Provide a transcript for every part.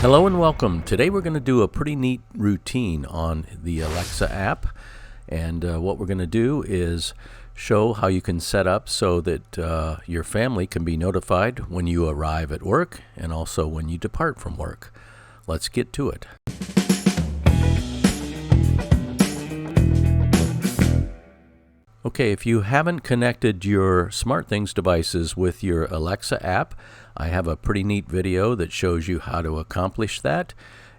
Hello and welcome. Today we're going to do a pretty neat routine on the Alexa app, and what we're going to do is show how you can set up so that your family can be notified when you arrive at work and also when you depart from work. Let's get to it. Okay, if you haven't connected your SmartThings devices with your Alexa app, I have a pretty neat video that shows you how to accomplish that.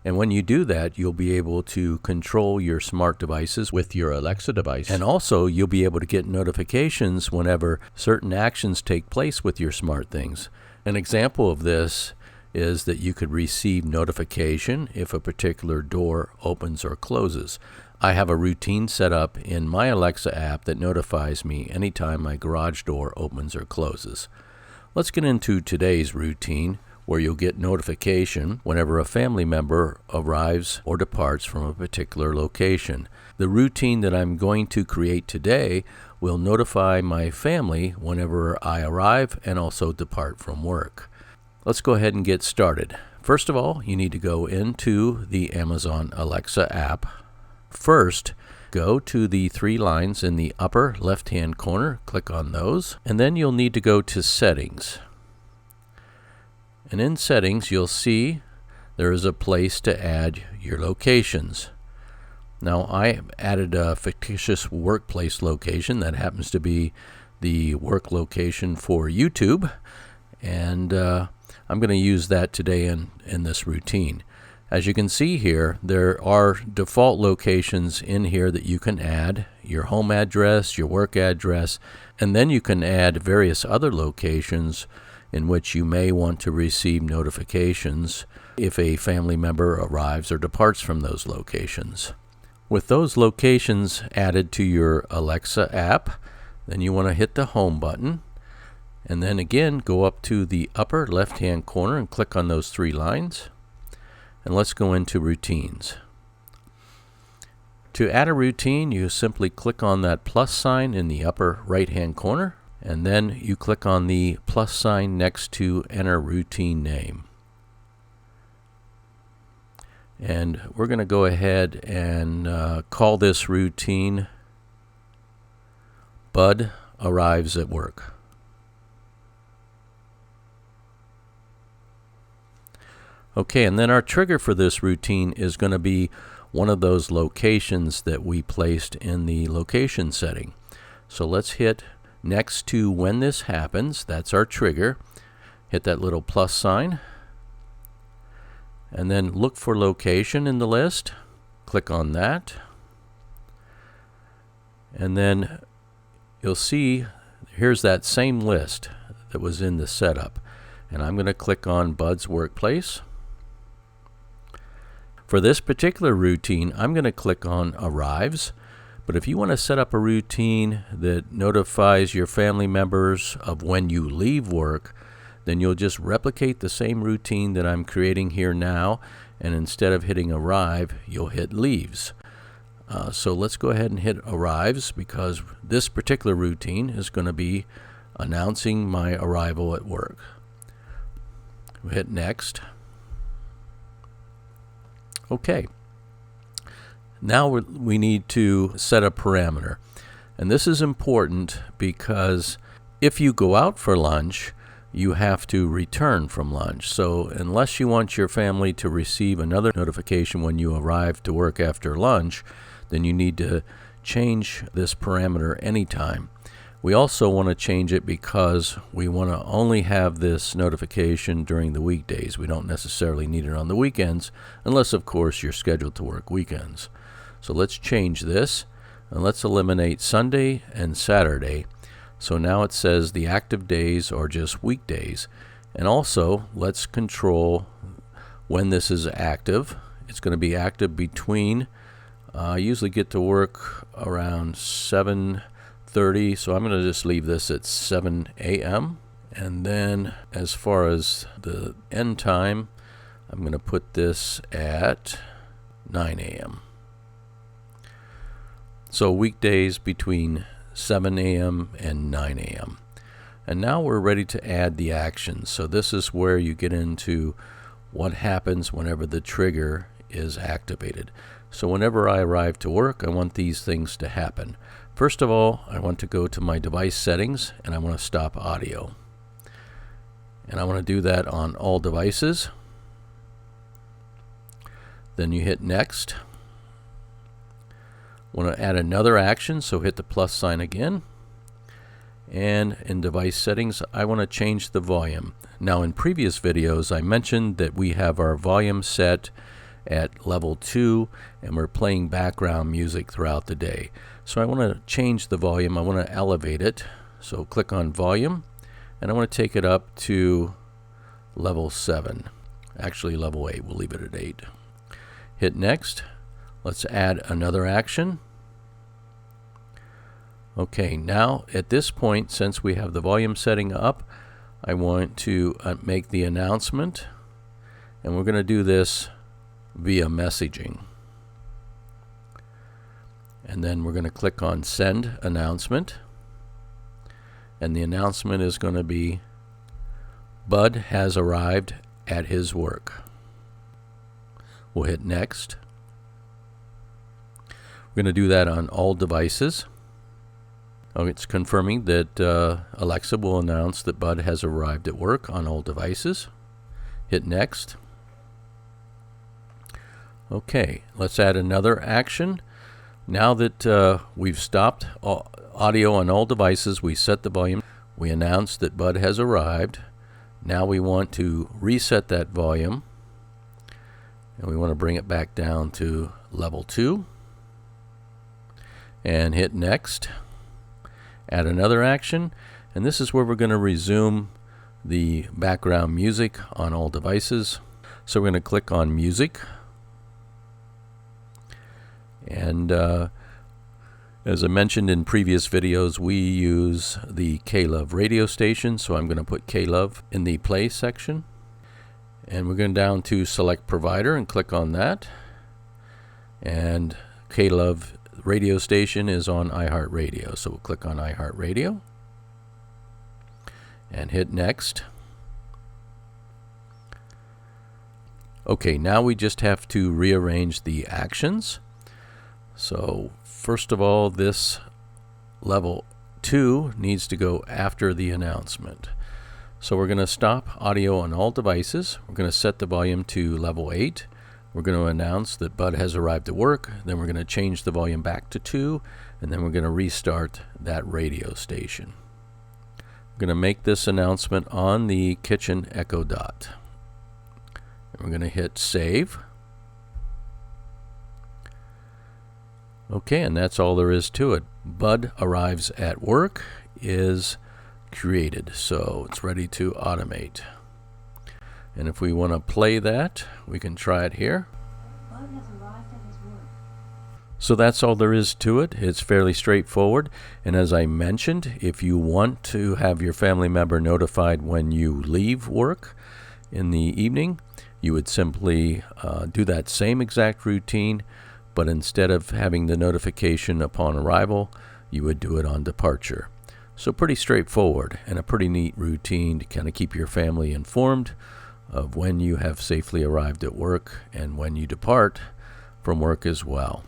And when you do that, you'll be able to control your smart devices with your Alexa device. And also, you'll be able to get notifications whenever certain actions take place with your SmartThings. An example of this is that you could receive notification if a particular door opens or closes. I have a routine set up in my Alexa app that notifies me anytime my garage door opens or closes. Let's get into today's routine, where you'll get notification whenever a family member arrives or departs from a particular location. The routine that I'm going to create today will notify my family whenever I arrive and also depart from work. Let's go ahead and get started. First of all, you need to go into the Amazon Alexa app. First, go to the three lines in the upper left-hand corner, click on those, and then you'll need to go to Settings. And in Settings, you'll see there is a place to add your locations. Now, I added a fictitious workplace location that happens to be the work location for YouTube, and I'm going to use that today in this routine. As you can see here, there are default locations in here that you can add: your home address, your work address, and then you can add various other locations in which you may want to receive notifications if a family member arrives or departs from those locations. With those locations added to your Alexa app, then you want to hit the Home button, and then again go up to the upper left-hand corner and click on those three lines. And let's go into routines. To add a routine, you simply click on that plus sign in the upper right-hand corner, and then you click on the plus sign next to enter routine name. And we're going to go ahead and call this routine Bud Arrives at Work. Okay, and then our trigger for this routine is going to be one of those locations that we placed in the location setting. So let's hit next to when this happens. That's our trigger. Hit that little plus sign, and then look for location in the list. Click on that, and then you'll see here's that same list that was in the setup. And I'm going to click on Bud's Workplace. For this particular routine, I'm going to click on Arrives, but if you want to set up a routine that notifies your family members of when you leave work, then you'll just replicate the same routine that I'm creating here now, and instead of hitting Arrive, you'll hit Leaves. So let's go ahead and hit Arrives, because this particular routine is going to be announcing my arrival at work. We'll hit Next. Okay, now we need to set a parameter, and this is important because if you go out for lunch, you have to return from lunch. So unless you want your family to receive another notification when you arrive to work after lunch, then you need to change this parameter anytime. We also want to change it because we want to only have this notification during the weekdays. We don't necessarily need it on the weekends, unless of course you're scheduled to work weekends. So let's change this, and let's eliminate Sunday and Saturday. So now it says the active days are just weekdays. And also let's control when this is active. It's going to be active between, I usually get to work around 7:30, so I'm going to just leave this at 7 a.m. And then as far as the end time, I'm going to put this at 9 a.m. So weekdays between 7 a.m. and 9 a.m. And now we're ready to add the actions. So this is where you get into what happens whenever the trigger is activated. So whenever I arrive to work, I want these things to happen. First of all, I want to go to my device settings and I want to stop audio. And I want to do that on all devices. Then you hit next. Want to add another action, so hit the plus sign again. And in device settings, I want to change the volume. Now in previous videos, I mentioned that we have our volume set at level 2 and we're playing background music throughout the day. So I want to change the volume. I want to elevate it. So click on volume and I want to take it up to level 7. Actually level 8. We'll leave it at 8. Hit next. Let's add another action. Okay, now at this point, since we have the volume setting up, I want to make the announcement, and we're going to do this via messaging. And then we're going to click on Send Announcement, and the announcement is going to be Bud has arrived at his work. We'll hit Next. We're going to do that on all devices. It's confirming that Alexa will announce that Bud has arrived at work on all devices. Hit Next. Okay, let's add another action. Now that we've stopped audio on all devices, we set the volume, we announce that Bud has arrived. Now we want to reset that volume, and we want to bring it back down to level 2. And hit Next. Add another action, and this is where we're going to resume the background music on all devices. So we're going to click on Music, and as I mentioned in previous videos, we use the K-Love radio station, so I'm going to put K-Love in the Play section, and we're going down to Select Provider and click on that, and K-Love radio station is on iHeartRadio, so we'll click on iHeartRadio and hit Next. Okay, now we just have to rearrange the actions. So first of all, this level 2 needs to go after the announcement. So we're going to stop audio on all devices. We're going to set the volume to level 8. We're going to announce that Bud has arrived at work, then we're going to change the volume back to 2, and then we're going to restart that radio station. We're going to make this announcement on the kitchen Echo Dot. And we're going to hit Save. Okay, and that's all there is to it. Bud arrives at work is created, so it's ready to automate. And if we want to play that, we can try it here. Bud has arrived at his work. So that's all there is to it. It's fairly straightforward. And as I mentioned, if you want to have your family member notified when you leave work in the evening, you would simply do that same exact routine, but instead of having the notification upon arrival, you would do it on departure. So pretty straightforward and a pretty neat routine to kind of keep your family informed of when you have safely arrived at work and when you depart from work as well.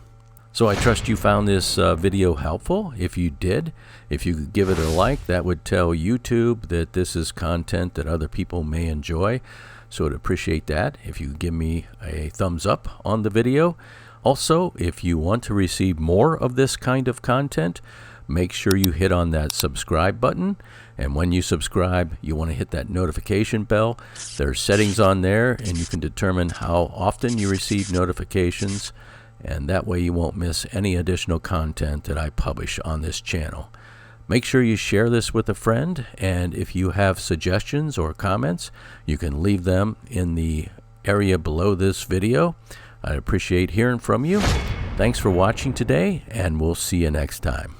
So I trust you found this video helpful. If you did, if you could give it a like, that would tell YouTube that this is content that other people may enjoy. So I'd appreciate that if you give me a thumbs up on the video. Also, if you want to receive more of this kind of content, make sure you hit on that subscribe button, and when you subscribe, you want to hit that notification bell. There are settings on there, and you can determine how often you receive notifications, and that way you won't miss any additional content that I publish on this channel. Make sure you share this with a friend, and if you have suggestions or comments, you can leave them in the area below this video. I'd appreciate hearing from you. Thanks for watching today, and we'll see you next time.